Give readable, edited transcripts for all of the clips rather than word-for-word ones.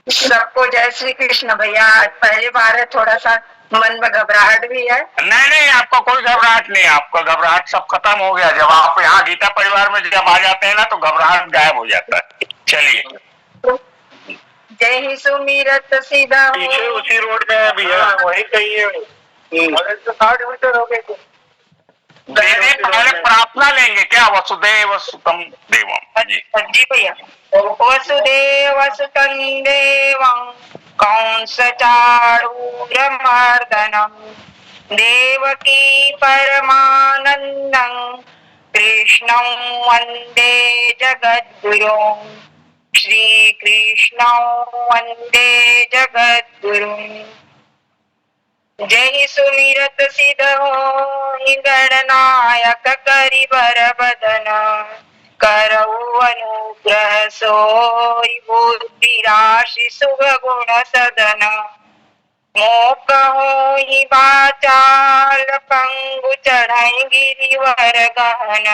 सबको जय श्री कृष्ण भैया। आज पहली बार है, थोड़ा सा मन में घबराहट भी है। नहीं नहीं, आपको कोई घबराहट नहीं, आपका घबराहट सब खत्म हो गया। जब आप यहाँ गीता परिवार में जब आ जाते हैं ना तो घबराहट गायब हो जाता है। चलिए। जय ही सुमिरत सीधा पीछे उसी रोड में है भैया, वही कहीं है। 60 मीटर हो गए। पहले प्रार्थना लेंगे क्या? वसुदेव सुतम देवम जी। जी भैया। वसुदेव सुतम देवं कंस चाणूरमर्दनम देवकी परमानंदं कृष्णं वंदे जगद्गुरुं श्री कृष्णं वंदे जगद्गुरुं। जय सुमिरत सिद्ध होहि गणनायक करिबर बदन करऊ अनुग्रह सोई बुद्धि राशि शुभ गुण सदन मोक होहि वाचाल पंगु चढ़ई गिरिवर गहन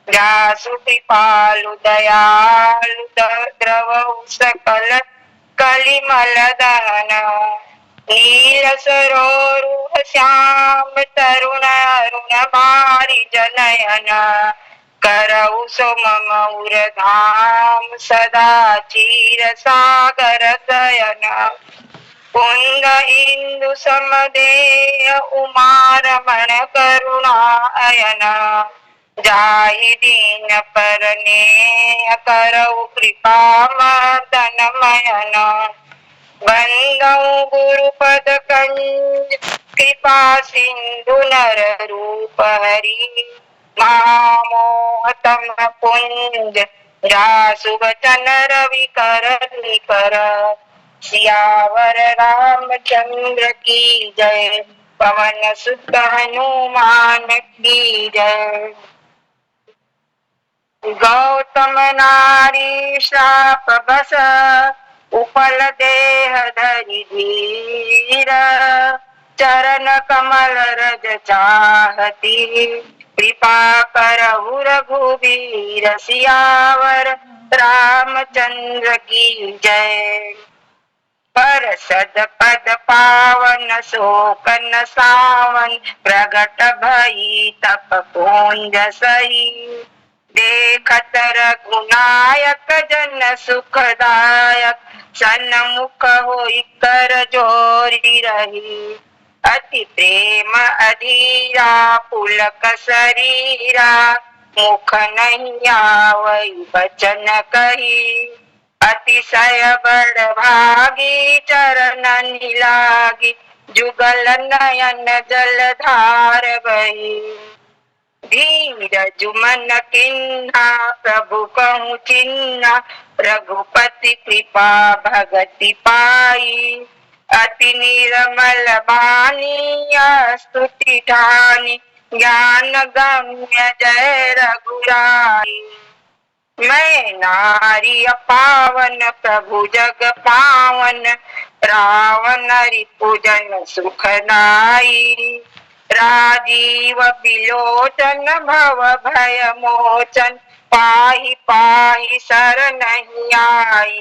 जासु कृपालु दयालु द्रवहु सकल कलिमल दहन नील सरोरुह श्याम तरुण अरुण भारि जनयन करऊ सो मम उरधाम सदा चीर सागर शयन कुंद इंदु समदेय उमारमण करुणा अयन जाहि दीन परने करऊ कृपा मर्दन मयन बंदौ गुरुपद कंज कृपा सिंधु नर रूप हरि महामोहतम पुंज जासु बचन रवि कर निकर सियावर रामचंद्र की जय पवन सुत हनुमान की जय। गौतम नारी श्राप बस उपल देह धरि धीर चरण कमल रज चाहती कृपा करहु रघुवीर सियावर रामचंद्र की जय। पर सद पद पावन शोकन सावन प्रगट भई तप पुंज सही देखत रघुनायक जन सुखदायक सन्मुख होई कर जोरी रही अति प्रेम अधीरा पुलक शरीरा मुख नहीं आवई बचन कही अतिशय बड़ भागी चरण लागी जुगल नयन जलधार बही धीरज मन किन्हा प्रभु कहूँ चिन्हा रघुपति कृपा भगति पाई अति निर्मल बानी स्तुति ठानी ज्ञान गम्य जय रघुराई मैं नारी पावन प्रभु जग पावन रावण रिपुजन सुखदाई राजीव बिलोचन भव भय मोचन पाहि पाहि शरणहि आई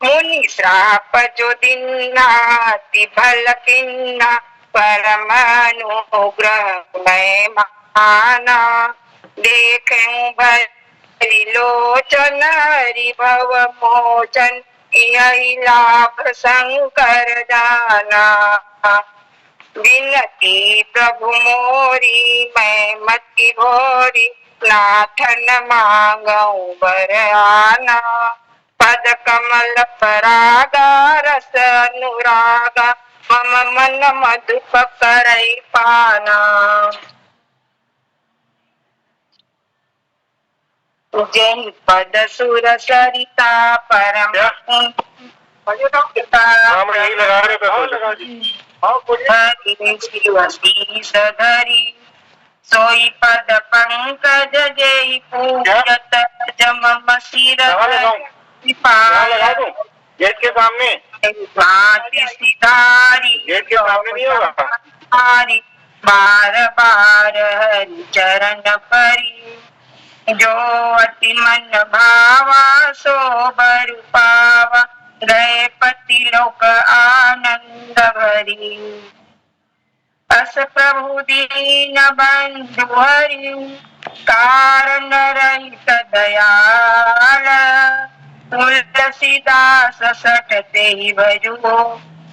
मुनि श्राप जो दीन्हा अति भल किन्हा परम अनुग्रह मैं माना देखूं भरिलोचन हरि भव मोचन यही लाभ शंकर जाना विनती प्रभु मोरी मैं मति भोरी नाथन मांगऊ बर आना पद कमल परागा रस अनुरागा मम मन मधुप करई पाना जय पद सुर सरिता परम सधरी सोई पद पंकज जय पूजत जम सिर गेट के सामने सिधारी गेट के सामने नहीं होगा बार बार हरि चरण परी जो अति मन भावा सो बर पावा लोक आनंद भरी। अस प्रभु दीन बंधु हरि, कारण रहित दयाल। तुलसीदास सटते ही भजो,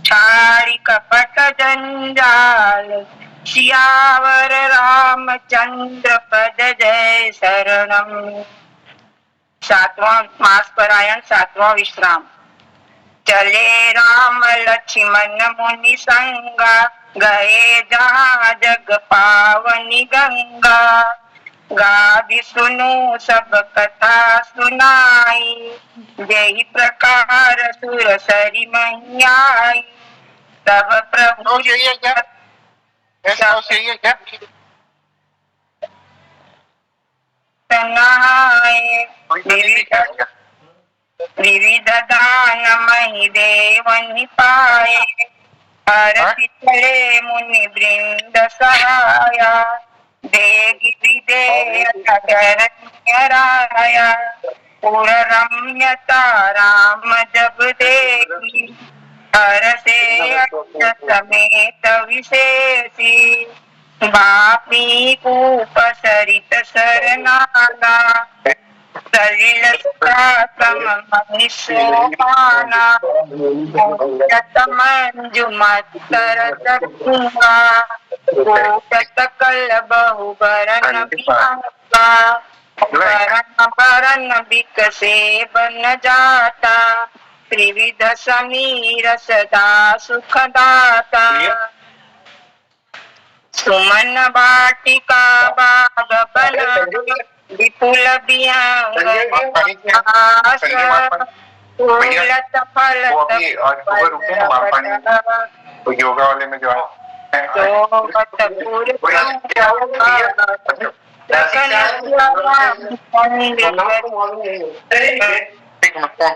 छाड़ी कपट जंजाल। सियावर रामचंद्र पद जय शरणम। सातवां मास पारायण, सातवां विश्राम। चले राम लक्ष्मण मुनि संगा, गए जहाँ जग पावनी गंगा। गादि सुनो सब कथा सुनाई, जेहि प्रकार सुर सरी मैयाई। तब प्रभु नहाए, विविध दान मही देवनि पाए। हरति चले मुनि वृंद सहाया, देगी विदेह नगरण्य राया। पुर रम्यता राम जब देखी, हरषे अच्युत समेत विशेषी। बापी कूप सरित सरनाना, सलिल सुखासम महि सोपाना। मोदत मंजु मत्तर सखुंगा, कोटत कल बहु बरन बिहंगा। बरन बरन बिकसे बन जाता, त्रिविध समीर सदा सुखदाता। सुमन वाटिका बाग बना, विपुल बिहंग फूलत फलत योगा वाले में जो है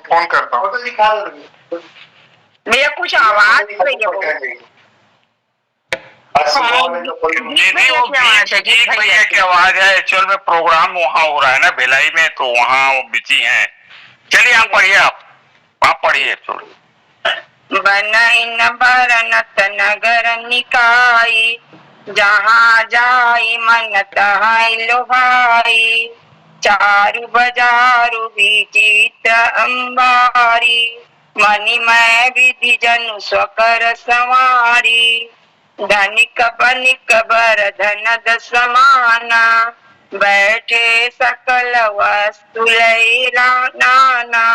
फोन करता हूँ। मेरा कुछ आवाज दीदी वो गीत भैया की आवाज है। एक्चुअल में प्रोग्राम वहाँ हो रहा है ना भिलाई में, तो वहाँ वो बिजी हैं। चलिए आप पढ़िए, आप पढ़िए। बनई न बरनत नगर निकाई, जहाँ जाई मन तहाँ लोभाई। चारु बजारु विचित्र अंबारी, मणिमय विधि जनु स्वकर संवारी। धनिक बनिक बर धनद समाना, बैठे सकल वस्तु लई नाना।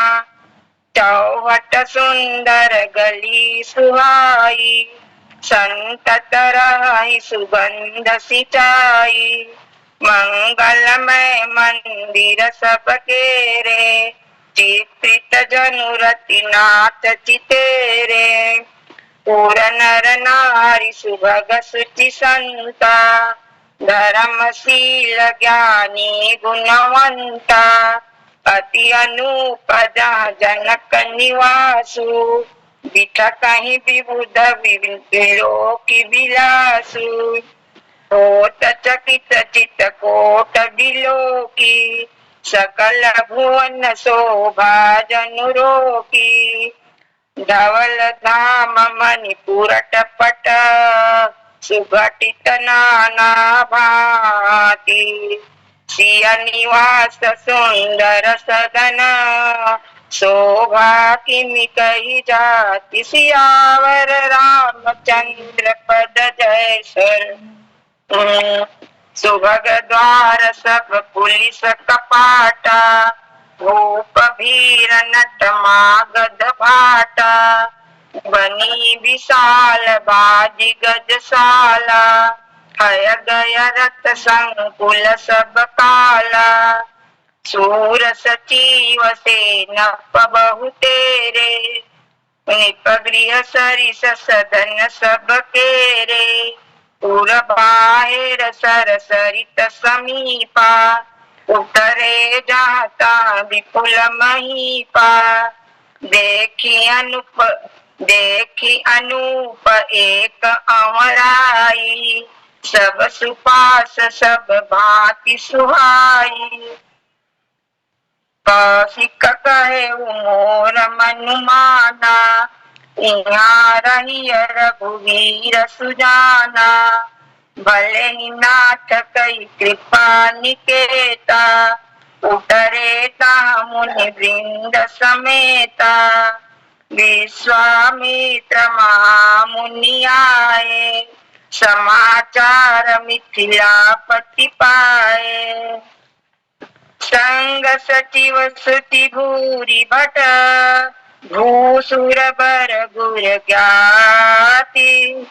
चौहट सुंदर गली सुहाई, संतत रही सुगंध सिंचाई। मंगलमय मंदिर सबके रे, चित्रित जनुरति नाथ चितेरे। पूर नर नारी सुभग सुचि संता, धर्मशील ज्ञानी गुणवंता। अति अनूप जहाँ जनक निवासु, बिठ कहीं विबुध विलोकी विलासु। होत चकित चित कोट बिलोकी, सकल भुवन शोभा जनुरोकी। धवल धाम मणिपुर टपट, सुघटित नाना भांति। सिया निवास सुंदर सदन, शोभा किमि कही जाति। सियावर रामचंद्र पद जय शरणम। सुभग द्वार सब पुलिस कपाटा, भूप भीर नट मागध भाटा। बनी विशाल बाजी गजशाला, हय गय रथ संकुल सब काला। सूर सचिव सेनप बहु तेरे, निप गृह सरिस सदन सब केरे। पुर बाहिर सर सरित समीपा, उतरे जाता विपुल महीपा। देखी अनूप एक अमराई, सब सुपास सब भांति सुहाई। कौशिक कहे मोर मनुमाना, यहाँ रही रघुवीर सुजाना, भले ही नाथ कई कृपा निकेता, उतरे ता मुनि वृंद समेता, विश्वामित्र महामुनि आए, समाचार मिथिलापति पाए। संग सचिव सुति भूरि भट, भूसुर बर गुर ज्ञाति,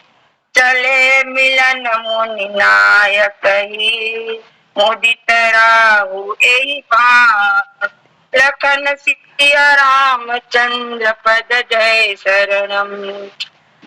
चले मिलन मुनि नायक ही, मुदित राहु एहि भांति। लखन सिया रामचंद्र पद जय शरणम,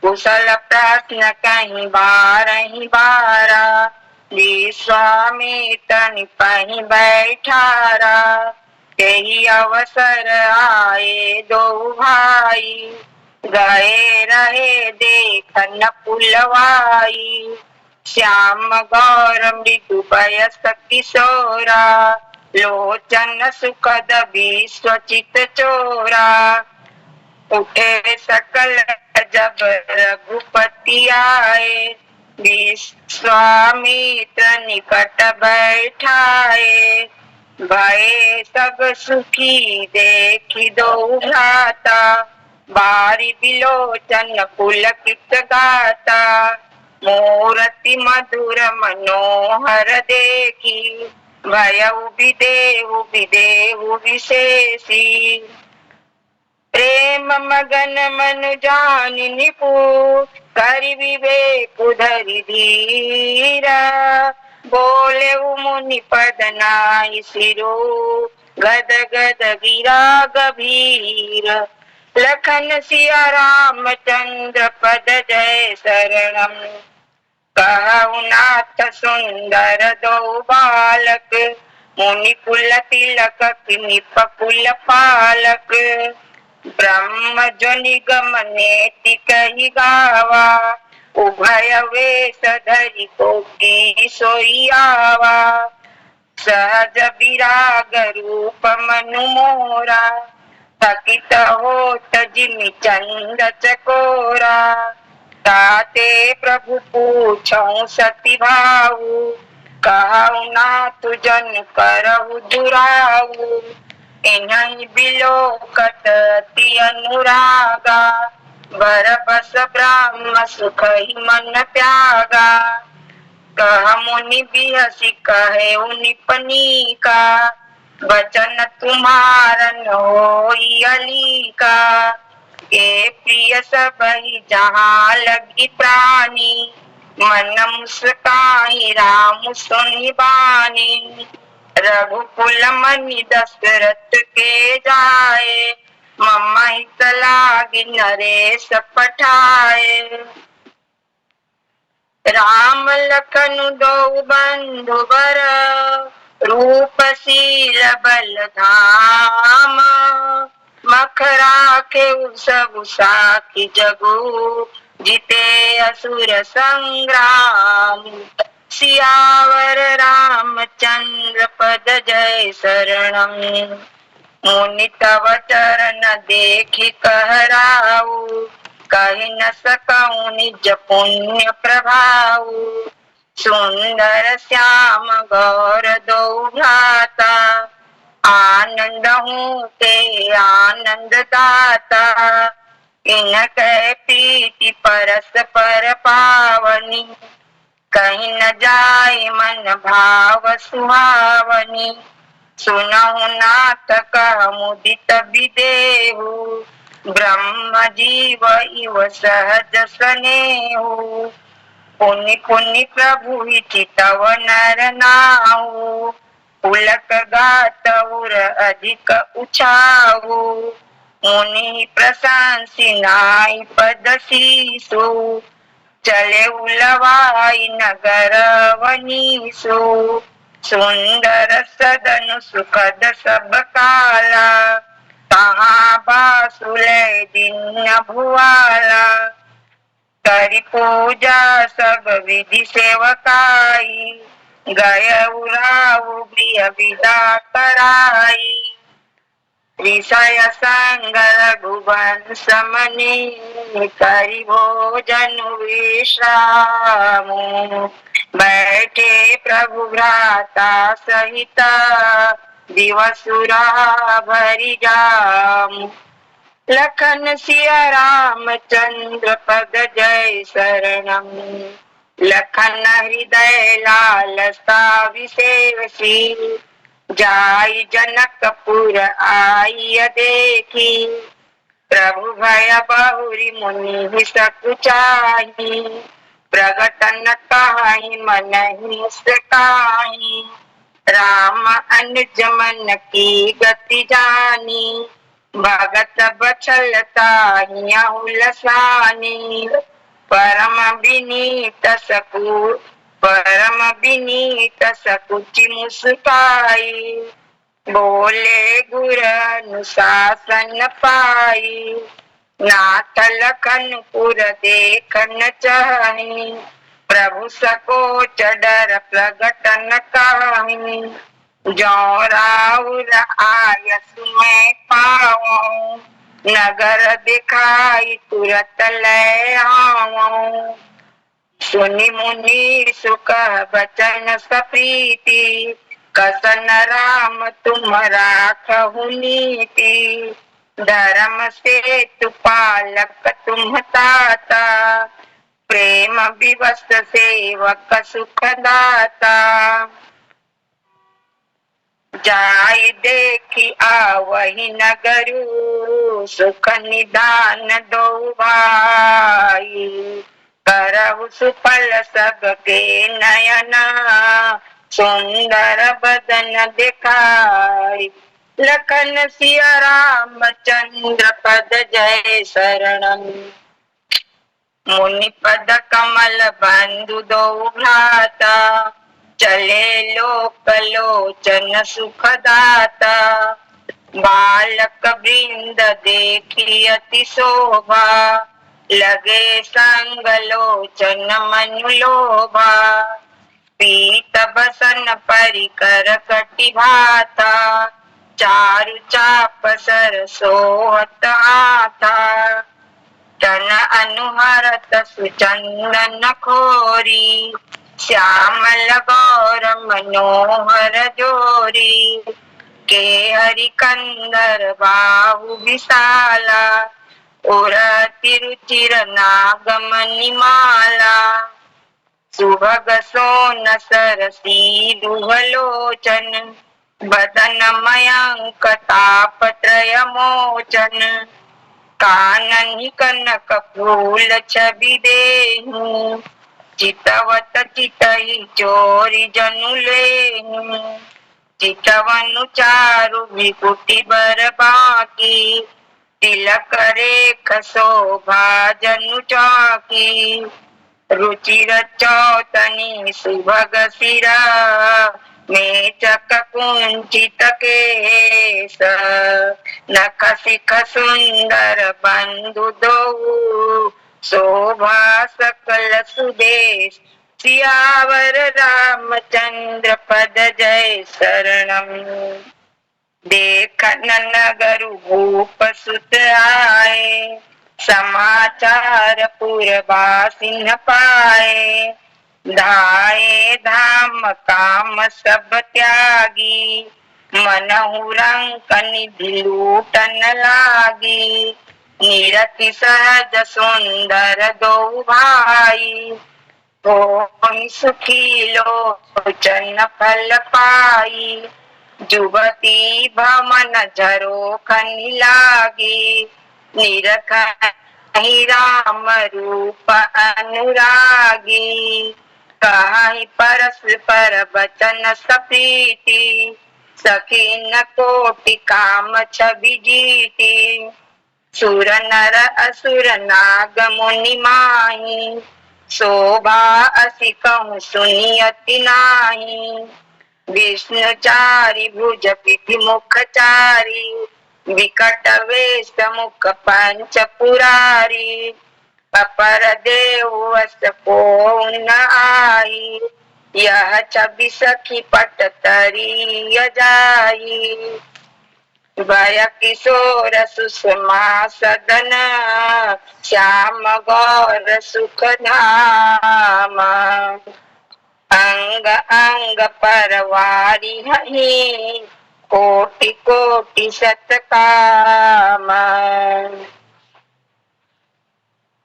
कुशल प्रश्न कहीं बारहि बारा, विश्वामित्र निपहि बैठारा, तेहि अवसर आए दो भाई, गए रहे देखन पुलवाई। श्याम गौर मृदु बयस किशोरा, लोचन सुखद विश्वचित चोरा, उठे सकल जब रघुपति आए, विश्वामित्र निकट बैठाए। भये सब सुखी देखि दो भ्राता, बारी बिलोचन पुलकित गाता, मूरति मधुर मनोहर देखी, भयउ विदेहु विशेषी। प्रेम मगन मन जानि निपुण, करि विवेक धरि धीरा, बोले मुनि पद नाहि सिरो, गद गद गिरा गभीर। लखन सिया रामचंद्र पद जय शरणम, कहु नाथ सुंदर दो बालक, मुनि कुल तिलक निप कुल पालक। ब्रह्म जो निगम नेति कहि गावा, उभय वेश धरि कोटि सोई आवा। सहज विराग रूप मनु मोरा, थकित होत जिमि चंद चकोरा। ताते प्रभु पूछौ सति भाऊ, कहु नाथ जन करहु दुराऊ। इन्हई बिलोकत अति अनुरागा, बर बस ब्रह्म सुख ही मन त्यागा। कह मुनि बिहसी कहे निपनीका, वचन तुम्हारन होई अलीका। ए प्रिय सबहि जहाँ लगी प्राणी, मन मुस्काई राम सुनि बानी। रघुकुल मनि दशरथ के जाए, मम हित लागी नरेश पठाए। राम लखन दो बंधु बर, रूपशील बल धाम। मखरा के सब साखी जगु, जिते असुर संग्राम। सियावर रामचंद्र पद जय शरणम, मुनि तव चरण देखि कहराऊ। कहि न सकऊँ निज पुण्य प्रभाऊ, सुंदर श्याम गौर दो भ्राता। आनंद हूँ ते आनंद दाता, इनके प्रीति परस्पर पावनी। कहीं न जाय मन भाव सुहावनी, सुनहु नाथ कह मुदित विदेहु। ब्रह्म जीव इव सहज स्नेहु, पुनि पुनि प्रभु चितव नर नाहु। पुलक गात उर अधिक उछाहु, मुनि प्रशंसी नाई पद शीसु। चले उलवाई नगर वनीसु, सुंदर सदन सुखद सब काला। तहाँ बासुले दिन भुआला, करि पूजा सब विधि सेवकाई। गय उराऊ गृह विदा कराई, ऋषय संग रघुवंश मनि करि भोजन विश्राम बैठे प्रभु भ्राता सहित दिवसुरा भरि जाम लखन सिया राम चंद्र पद जय शरणम लखन हृदय लालसा विसेवसी जाई जनकपुर आय देखी प्रभु भय बहुरी मुनि सकुचाही प्रगटन कहाई मन ही सकाही राम अनुज मन की गति जानी भगत बचलता लसानी परम विनीत सकुचि मुस्काई बोले गुर अनुशासन पाई नाथ लखनपुर देखन चाही प्रभु सकोच डर प्रगटन काहीं जो राउर आयस में पाऊं नगर दिखाई तुरत ले आऊं सुनि मुनि सुख बचन सप्रीति कसन राम तुम राखहु नीति धर्म से तु पालक तुम ताता प्रेम विवश सेवक सुख दाता जाय देखी आवहि नगरु सुख निदान दो भाई करहु सुफल सबके नयना सुंदर बदन दिखाई लखन सिया राम चंद्र पद जय शरणम मुनि पद कमल बंधु दो भ्राता चले लोक लोचन सुखदाता बालक वृंद देखी अति शोभा लगे संग लोचन मनु लोभा पीत बसन परिकर कटि भाता चारु चाप सर सोहत आथा तन अनुहरत सुचंदन खोरी श्यामल गौर मनोहर जोरी के हरि कंदर बाहु विशाला उर तिरुचिर नागमणि माला सुभग सोन सरसी दुहलोचन बदन मयंक तापत्रय मोचन काननि कनक फूल छवि देहु चितवत चितई चोरी जनु लेहु चितवनु चारु विकुटी बर बाकी तिलक रेख शोभा जनु चाकी रुचिर चौतनी सुभग सिरा मेचक कुंचित केश नख सिख सुंदर बंधु दो शोभा सकल सुदेश सियावर रामचंद्र पद जय शरणम देखन नगरु भूप सुत आए समाचार पुरवासिन पाए धाये धाम काम सब त्यागी मनहु रंक निधि लूटन लागी निरति सहज सुंदर दो भाई हो सुखी लोचन फल पाई जुबती भमन झरो खनि लागी निरख राम रूप अनुरागी कहीं परस्पर बचन सप्रीति सखी न कोटि काम छवि जीती सुर नर असुर नाग मुनि माही शोभा असि कहूँ सुनी अति नाही विष्णु चारि भुज पिठि मुख चारि विकट वेश मुख पंच पुरारी अपर देव वस को न आई यह छवि सखी पट तरी जाई भय किशोर सुषमा सदन श्याम गौर सुख धाम अंग अंग परवारी हहि कोटि कोटि सतकाम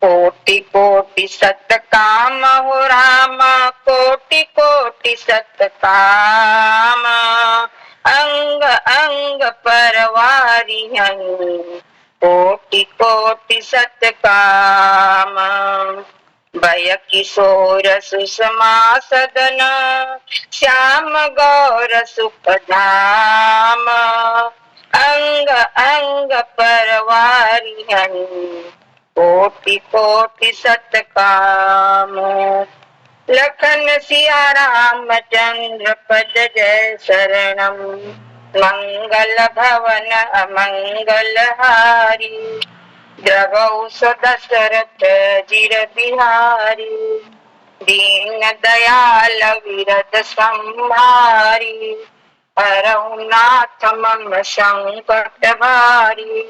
कोटि कोटि सतकाम हो राम कोटि कोटि सतकाम अंग अंग परवारी हनि कोटि कोटि सतकाम भय किशोर सुषमा सदन श्याम गौर सुख धाम अंग अंग परवारी हनि कोटि कोटि सतकाम लखन सिया राम चंद्र पद जय शरणम मंगल भवन अमंगल हारी द्रवौ दशरथ जिर बिहारी दीन दयाल विरद संहारी हरौ नाथ मम संकट भारी।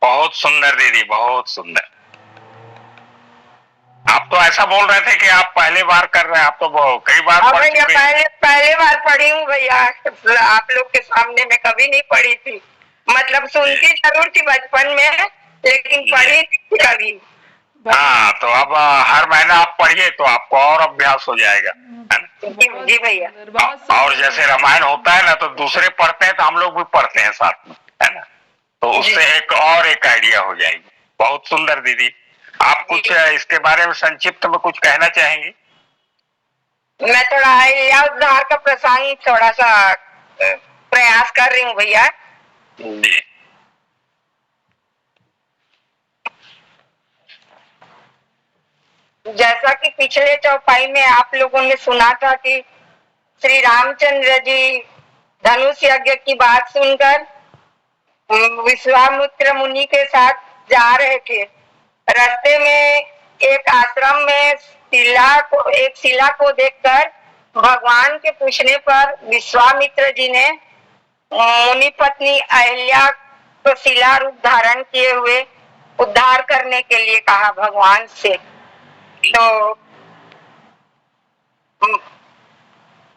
बहुत सुंदर दीदी, बहुत सुंदर। आप तो ऐसा बोल रहे थे कि आप पहली बार कर रहे हैं, आप तो कई बार पढ़ चुके हैं। पहले बार पढ़ी हूँ भैया, आप लोग के सामने मैं कभी नहीं पढ़ी थी। मतलब सुनती जरूर थी बचपन में, लेकिन पढ़ी नहीं कभी। हाँ, तो अब हर महीना आप पढ़िए तो आपको और अभ्यास हो जाएगा, है ना? जी भैया। और जैसे रामायण होता है ना, तो दूसरे पढ़ते हैं तो हम लोग भी पढ़ते हैं साथ में, है ना? तो उससे एक आइडिया हो जाएगी। बहुत सुंदर दीदी। आप कुछ इसके बारे में संक्षिप्त में कुछ कहना चाहेंगे? मैं थोड़ा अहिल्या उद्धार का प्रसंग थोड़ा सा प्रयास कर रही हूँ भैया जी। जैसा कि पिछले चौपाई में आप लोगों ने सुना था कि श्री रामचंद्र जी धनुष यज्ञ की बात सुनकर विश्वामित्र मुनि के साथ जा रहे थे। रास्ते में एक आश्रम में एक शिला को देखकर भगवान के पूछने पर विश्वामित्र जी ने मुनि पत्नी अहिल्या को शिला रूप धारण किए हुए उद्धार करने के लिए कहा भगवान से। तो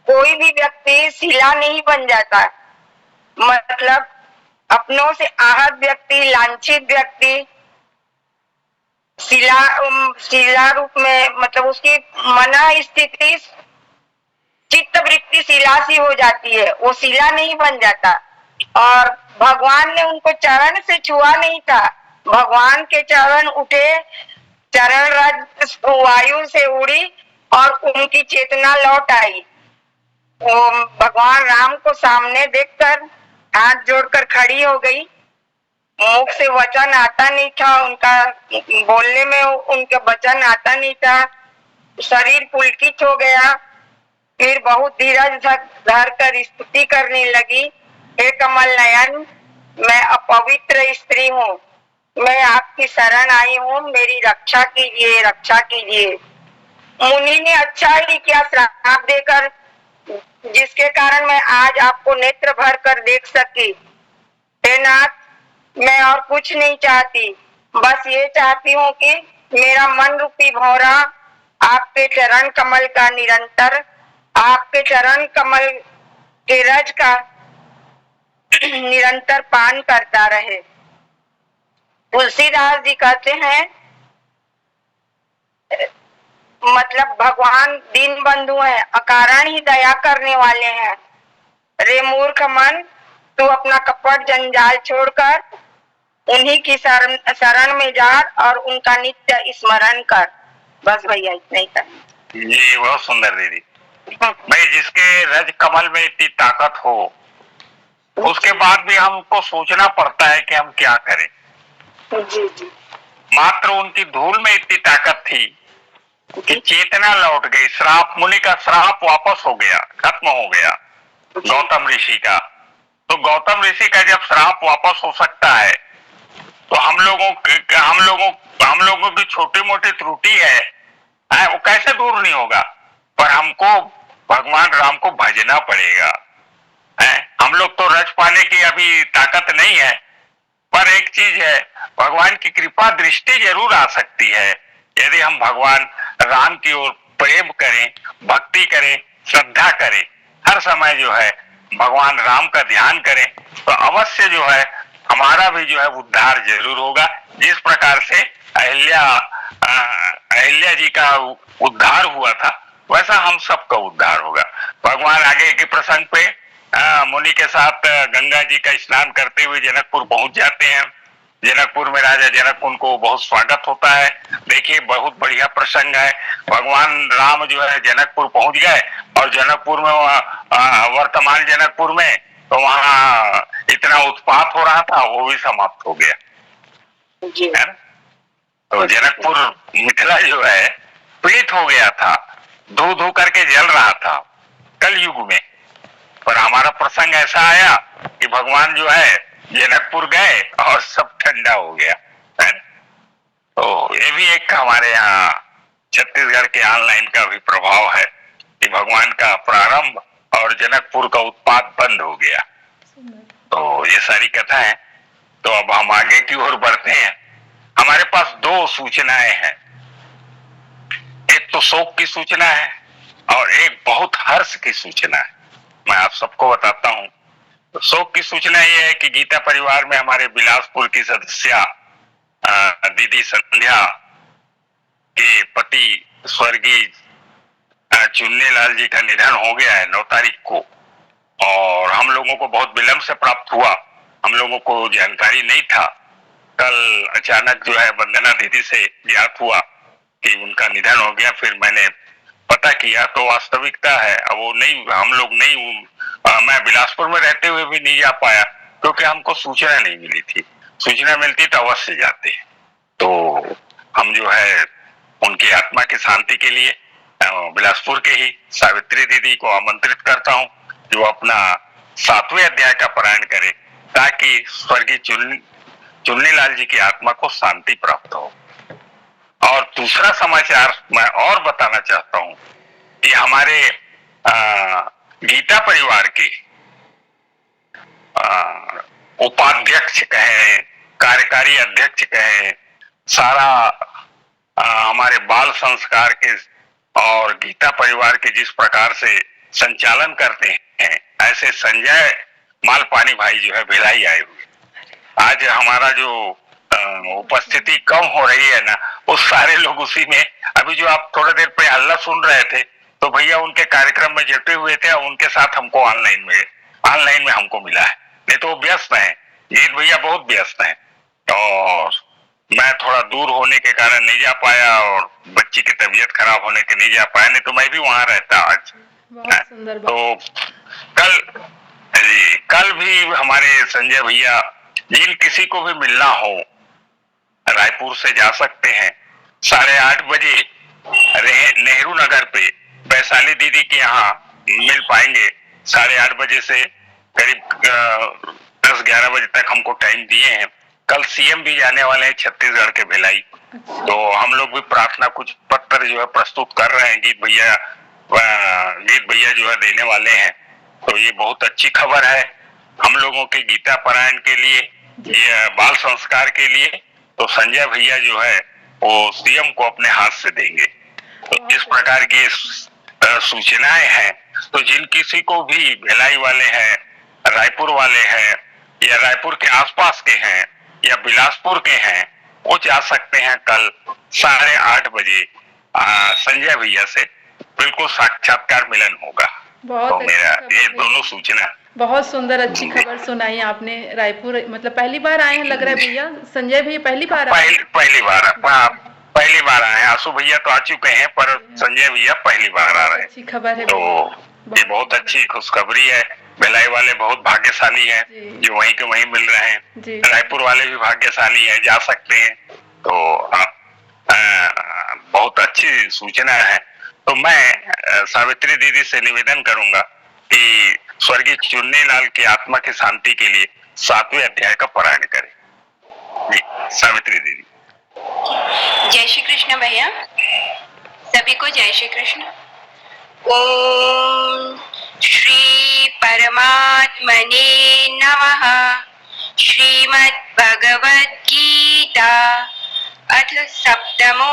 कोई भी व्यक्ति शिला नहीं बन जाता, मतलब अपनों से आहत व्यक्ति, लांछित व्यक्ति शिला रूप में, मतलब उसकी मना स्थिति चित्त वृत्ति शिला सी हो जाती है, वो शिला नहीं बन जाता। और भगवान ने उनको चरण से छुआ नहीं था, भगवान के चरण उठे, चरण रज वायु से उड़ी और उनकी चेतना लौट आई। वो भगवान राम को सामने देखकर हाथ जोड़कर खड़ी हो गई। मुख से वचन आता नहीं था, उनका बोलने में उनके वचन आता नहीं था, शरीर पुलकित हो गया। फिर बहुत धीरज धर कर स्तुति करने लगी, हे कमल नयन, मैं अपवित्र स्त्री हूँ, मैं आपकी शरण आई हूँ, मेरी रक्षा कीजिए, रक्षा कीजिए। मुनि ने अच्छा ही किया श्राप देकर, जिसके कारण मैं आज आपको नेत्र भर कर देख सकी। हे नाथ, मैं और कुछ नहीं चाहती, बस ये चाहती हूँ कि मेरा मन रूपी भौरा आपके चरण कमल का निरंतर, आपके चरण कमल के रज का निरंतर पान करता रहे। तुलसीदास जी कहते हैं, मतलब भगवान दीन बंधु है, अकारण ही दया करने वाले हैं। रे मूर्ख मन, तू अपना कपट जंजाल छोड़कर उन्हीं की शरण में जा और उनका नित्य स्मरण कर। बस भैया इतना ही कर। ये बहुत सुंदर दीदी। भाई, जिसके रज कमल में इतनी ताकत हो, उसके बाद भी हमको सोचना पड़ता है कि हम क्या करें। जी जी। मात्र उनकी धूल में इतनी ताकत थी कि चेतना लौट गई, श्राप, मुनि का श्राप वापस हो गया, खत्म हो गया गौतम ऋषि का। तो गौतम ऋषि का जब श्राप वापस हो सकता है, तो हम लोगों की छोटी मोटी त्रुटि है, वो कैसे दूर नहीं होगा। पर हमको भगवान राम को भजना पड़ेगा, हम लोग तो रच पाने की अभी ताकत नहीं है, पर एक चीज है, भगवान की कृपा दृष्टि जरूर आ सकती है यदि हम भगवान राम की ओर प्रेम करें, भक्ति करें, श्रद्धा करें, हर समय जो है भगवान राम का ध्यान करें, तो अवश्य जो है हमारा भी जो है उद्धार जरूर होगा। जिस प्रकार से अहिल्या जी का उद्धार हुआ था, वैसा हम सबका उद्धार होगा। भगवान आगे के प्रसंग पे मुनि के साथ गंगा जी का स्नान करते हुए जनकपुर पहुंच जाते हैं। जनकपुर में राजा जनक उनको बहुत स्वागत होता है। देखिए बहुत बढ़िया प्रसंग है। भगवान राम जो है जनकपुर पहुंच गए और जनकपुर में वर्तमान जनकपुर में तो वहाँ इतना उत्पात हो रहा था, वो भी समाप्त हो गया है ना। तो जनकपुर मिथिला जो है पीड़ित हो गया था, धू धू करके जल रहा था कल युग में। पर हमारा प्रसंग ऐसा आया कि भगवान जो है जनकपुर गए और सब ठंडा हो गया है। तो ये भी एक हमारे यहाँ छत्तीसगढ़ के ऑनलाइन का भी प्रभाव है कि भगवान का प्रारंभ और जनकपुर का उत्पात बंद हो गया। तो ये सारी कथा है। तो अब हम आगे की ओर बढ़ते हैं। हमारे पास दो सूचनाएं हैं, एक तो शोक की सूचना है और एक बहुत हर्ष की सूचना है। मैं आप सबको बताता हूँ। तो शोक की सूचना यह है कि गीता परिवार में हमारे बिलासपुर की सदस्या दीदी संध्या के पति स्वर्गीय चुन्नीलाल जी का निधन हो गया है 9 तारीख को, और हम लोगों को बहुत विलंब से प्राप्त हुआ। हम लोगों को जानकारी नहीं था। कल अचानक जो है वंदना दीदी से ज्ञात हुआ कि उनका निधन हो गया। फिर मैंने पता किया तो वास्तविकता है, वो नहीं, हम लोग नहीं, मैं बिलासपुर में रहते हुए भी नहीं जा पाया क्योंकि हमको सूचना नहीं मिली थी। सूचना मिलती तो अवश्य जाते। तो हम जो है उनकी आत्मा की शांति के लिए बिलासपुर के ही सावित्री दीदी को आमंत्रित करता हूँ कि वो अपना 7वें अध्याय का पारायण करे ताकि स्वर्गीय चुन्नीलाल जी की आत्मा को शांति प्राप्त हो। और दूसरा समाचार मैं और बताना चाहता हूँ कि हमारे गीता परिवार के उपाध्यक्ष कहें, कार्यकारी अध्यक्ष कहें, सारा हमारे बाल संस्कार के और गीता परिवार के जिस प्रकार से संचालन करते हैं, ऐसे संजय मालपानी भाई जो है भिलाई आए हुए। आज हमारा जो उपस्थिति कम हो रही है ना, वो सारे लोग उसी में, अभी जो आप थोड़ी देर पे हल्ला सुन रहे थे तो भैया उनके कार्यक्रम में जुटे हुए थे और उनके साथ हमको ऑनलाइन में हमको मिला है। नहीं तो वो व्यस्त है, जीत भैया बहुत व्यस्त है और मैं थोड़ा दूर होने के कारण नहीं जा पाया और बच्ची की तबीयत खराब होने के नहीं जा पाया, नहीं तो मैं भी वहां रहता आज। बहुत सुंदर। तो कल भी हमारे संजय भैया, जिन किसी को भी मिलना हो रायपुर से जा सकते हैं। 8:30 बजे नेहरू नगर पे वैशाली दीदी के यहाँ मिल पाएंगे। 8:30 बजे से करीब 10-11 बजे तक हमको टाइम दिए हैं। कल सीएम भी जाने वाले हैं छत्तीसगढ़ के भिलाई, तो हम लोग भी प्रार्थना कुछ पत्र जो है प्रस्तुत कर रहे हैं। गीत भैया जो है देने वाले हैं। तो ये बहुत अच्छी खबर है हम लोगों के गीता पारायण के लिए, ये बाल संस्कार के लिए। तो संजय भैया जो है वो सीएम को अपने हाथ से देंगे। तो इस प्रकार की सूचनाएं हैं। तो जिन किसी को भी भिलाई वाले हैं, रायपुर वाले हैं या रायपुर के आसपास के हैं या बिलासपुर के हैं, वो जा सकते हैं कल 8:30 बजे संजय भैया से बिल्कुल साक्षात्कार मिलन होगा। तो मेरा ये दोनों सूचना। बहुत सुंदर, अच्छी खबर सुनाई आपने। रायपुर मतलब पहली बार आए हैं लग रहा है भैया, संजय भैया पहली बार आए? पहली बार आए हैं। आंसू भैया तो आ चुके हैं पर संजय भैया पहली बार आ रहे हैं। अच्छी खबर है। तो ये बहुत अच्छी खुशखबरी है। भिलाई वाले बहुत भाग्यशाली हैं जो वहीं के वहीं मिल रहे हैं। रायपुर वाले भी भाग्यशाली हैं, जा सकते हैं। तो बहुत अच्छी सूचना है। तो मैं सावित्री दीदी से निवेदन करूंगा कि स्वर्गीय चुन्नीलाल की आत्मा की शांति के लिए 7वें अध्याय का पारायण करें। सावित्री दीदी। जय श्री कृष्ण भैया, सभी को जय श्री कृष्ण। ओम श्री परमात्मने नमः। श्रीमद्भगवद्गीता अथ सप्तमोऽध्यायः।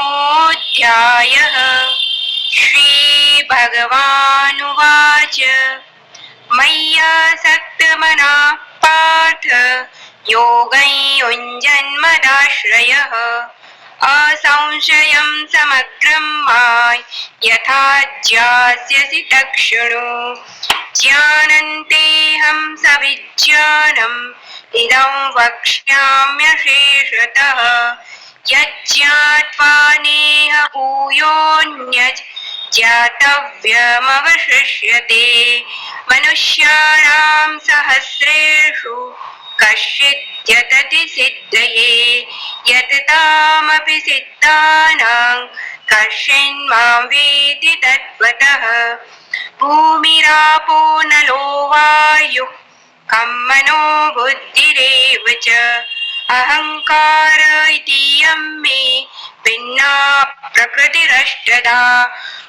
श्रीभगवानुवाच मय्यासक्तमनः पार्थ योगं युञ्जन्मदाश्रयः असंशयं समग्रं मां यथा ज्ञास्यसि तत्क्षणो। ज्ञानन्तेऽहं सविज्ञानम् इदं वक्ष्याम्यशेषतः। यज्ञात्वा नेह भूयोऽन्यत् ज्ञातव्यमवशिष्यते। मनुष्याणां सहस्रेषु कश्चित् यतति सिद्धये यततामपि सिद्धानां कश्चिन् मां वेति तत्त्वतः। भूमिरापो नलो वायुः कं मनो बुद्धिरेव च अहंकार इतीयं मे भिन्ना प्रकृतिरष्टधा।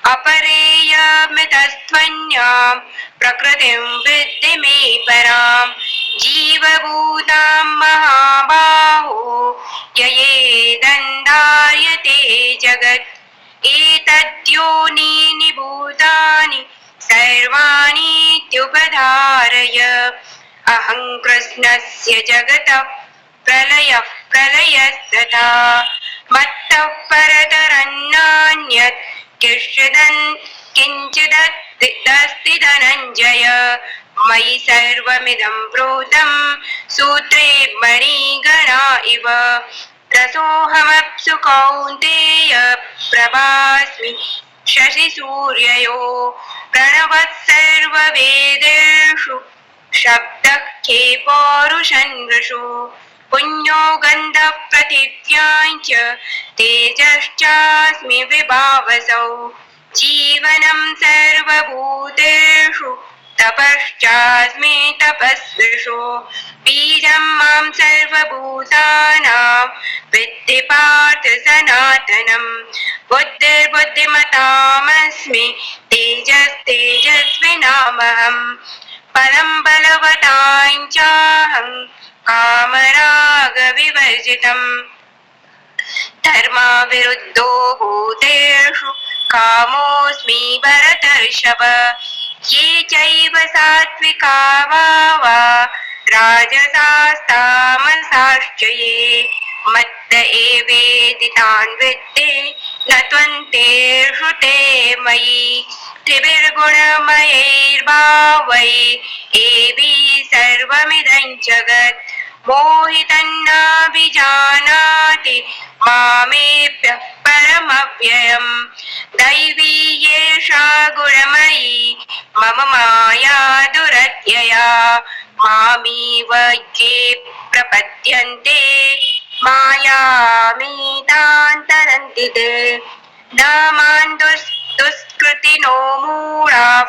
अपरेयमितस्त्वन्यां प्रकृतिं विद्धि मे परां। जीवभूतां महाबाहो ययेदन्धार्यते जगत्। एतद्योनीनि भूतानि सर्वाणीत्युपधारय। अहं कृष्णस्य जगतः प्रलयः प्रलयस्तथा मत्तः परतरन्नान्यत् किञ्चिदस्ति धनञ्जय। मयि सर्वमिदं प्रोतं सूत्रे मणिगणा इव। रसोऽहमप्सु कौन्तेय प्रभास्मि शशिसूर्ययो। प्रणवः सर्ववेदेषु शब्दः खे पौरुषन्नृषु। पुण्यो गन्धः पृथिव्यां च तेजश्चास्मि विभावसौ। जीवनं सर्वभूतेषु तपश्चास्मि तपस्विषु। बीजं मां सर्वभूतानां विद्धि पार्थ सनातनम्। बुद्धिर्बुद्धिमतामस्मि तेजस्तेजस्विनामहम्। बलं बलवतां चाहं कामरागविवर्जितम्। धर्माविरुद्धो भूतेषु कामोऽस्मि भरतर्षभ। ये चैव सात्विका भावा राजसास्तामसाश्च ये मत्त एवेति तान् विद्धि न त्वन्तेषु ते मयि। त्रिभिर्गुणमयैर्भावै एवि सर्वमिदं जगत्। मोहितं नाभिजानाति मामेभ्यः परमव्ययम्। दैवी एषा गुणमयी मम माया दुरत्यया। मामेव ये प्रपद्यन्ते मायामेतां तरन्ति ते। न मां दुष्कृतिनो मूढाः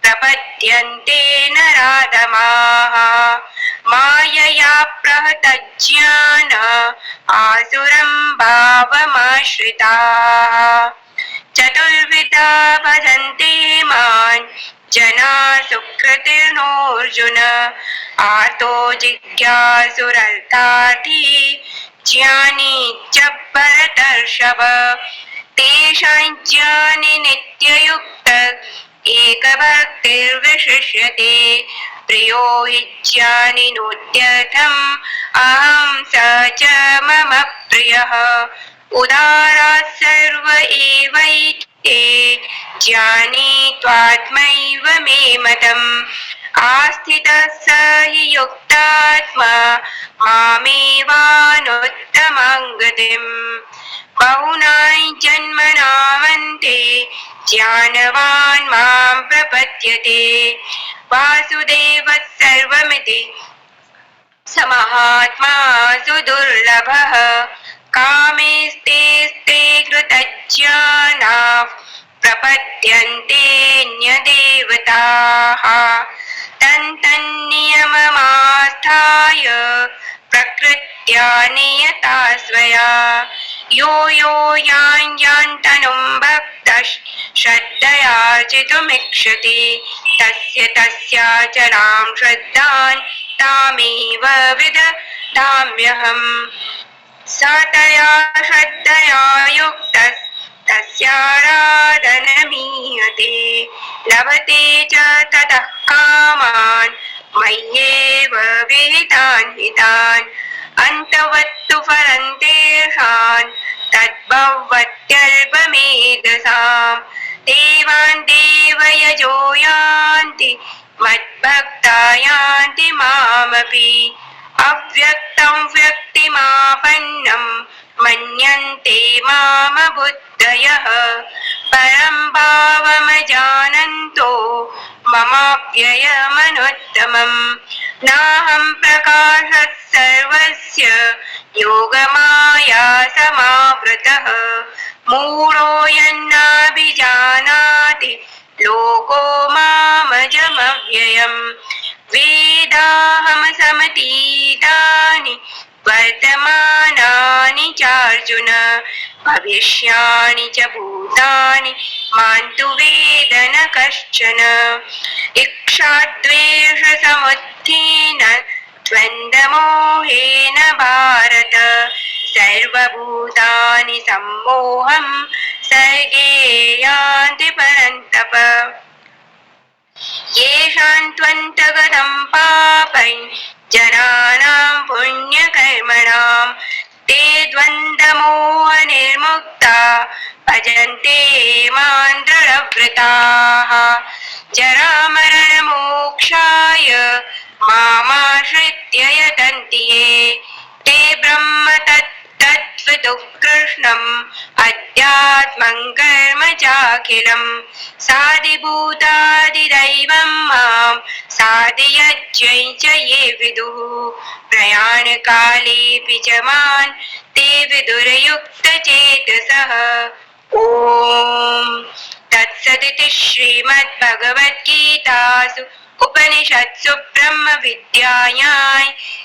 प्रपद्यन्ते नराधमाः। मायया प्रहतज्ञान आसुरं भावमाश्रिताः। चतुर्विधा भजन्ते मां जना सुकृतिर्नोऽर्जुन। आर्तो जिज्ञासुरर्थार्थी ज्ञानी च भरतर्षभ। तेषां ज्ञाने नित्ययुक्त एकभक्तिर्विशिष्यते। प्रियो हि ज्ञानिनोत्यर्थम् अहं स च मम प्रियः। उदाराः सर्व एवैते ज्ञानी त्वात्मैव मे मतम्। आस्थितः स हि युक्तात्मा मामेवानुत्तमां गतिम्। बहुनां जन्मनामन्ते ज्ञानवान् मां प्रपद्यते। वासुदेवः सर्वमिति समहात्मा सुदुर्लभः। कामेस्ते कृतज्ञानाः प्रपद्यन्तेऽन्यदेवताः। तन्तन्नियममास्थाय प्रकृत्या नियता स्वया। यो यान्यान्तनुं भक्तः श्रद्धयार्चितुमिच्छति तस्य तस्याचलां श्रद्धां तामेव विदधाम्यहम्। स तया श्रद्धया युक्तः तस्याराधनमीयते लभते च ततः कामान् मय्येव विहितान् हितान् अन्तवत्तु फलं तेषां तद्भवत्यल्पमेधसाम् देवान् देवयजो यान्ति मद्भक्ता यान्ति मामपि अव्यक्तं व्यक्तिमापन्नं मन्यन्ते माम बुद्धयः परं भावमजानन्तो ममाप्ययमनुत्तमम् नाहं प्रकाशः सर्वस्य योगमाया समावृतः मूढो यन्नाभिजानाति लोको मामजमव्ययम् वेदाहं समतीतानि वर्तमानानि चार्जुन भविष्याणि च भूतानि मां तु वेद न कश्चन इच्छाद्वेषसमुत्थेन द्वन्द्वमोहेन भारत सर्वभूतानि सम्मोहं सर्गे यान्ति परन्तप येषां त्वन्तगतं पापै जनानां पुण्यकर्मणां ते द्वन्द्वमोहनिर्मुक्ता भजन्ते मां दृढव्रताः जरामरणमोक्षाय मामाश्रित्य यतन्ति ये ते ब्रह्म तद्विदुः कृष्णम् अध्यात्मं कर्म चाखिलम् साधिभूतादिदैवं मां साधयज्ञै च ये विदुः प्रयाणकालेऽपि च मां ते विदुर्युक्तचेतसः ॐ तत्सदिति श्रीमद्भगवद्गीतासु उपनिषत्सु ब्रह्मविद्यायां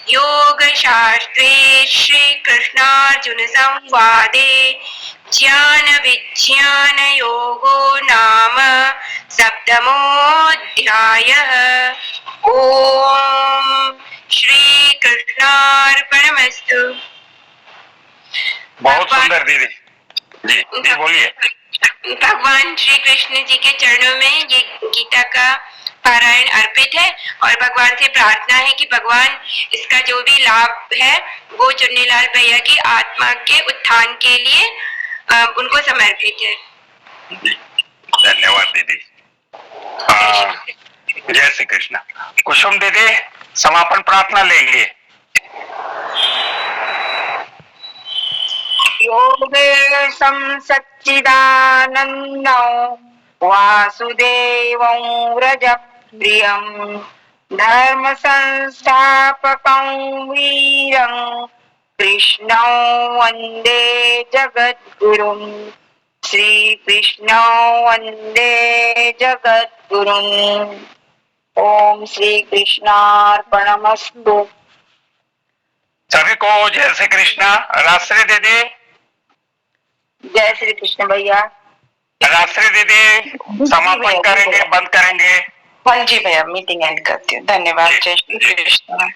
योगशास्त्रे श्रीकृष्णार्जुन संवादे ज्ञानविज्ञानयोगो नाम सप्तमोऽध्यायः। ॐ श्रीकृष्णार्पणमस्तु। बहुत सुंदर दीदी जी बोलिए। भगवान श्री कृष्ण जी के चरणों में ये गीता का पारायण अर्पित है और भगवान से प्रार्थना है कि भगवान इसका जो भी लाभ है वो चुन्नीलाल भैया की आत्मा के उत्थान के लिए उनको समर्पित है। धन्यवाद दीदी। जय श्री कृष्ण। कुसुम दीदी समापन प्रार्थना लेंगे। योगेशं सच्चिदानन्दं वासुदेवं व्रजप्रियं धर्मसंस्थापकं वीरं कृष्णं वन्दे जगद्गुरुं श्रीकृष्णं वन्दे जगद्गुरुम्। ओम श्री कृष्णार्पणमस्तु। सभी को जय श्री कृष्ण। राजश्री दीदी। जय श्री कृष्ण भैया। राजश्री दीदी समापन करेंगे, बंद करेंगे। हाँ जी भैया, मीटिंग एंड करती हूँ। धन्यवाद। जय श्री कृष्ण।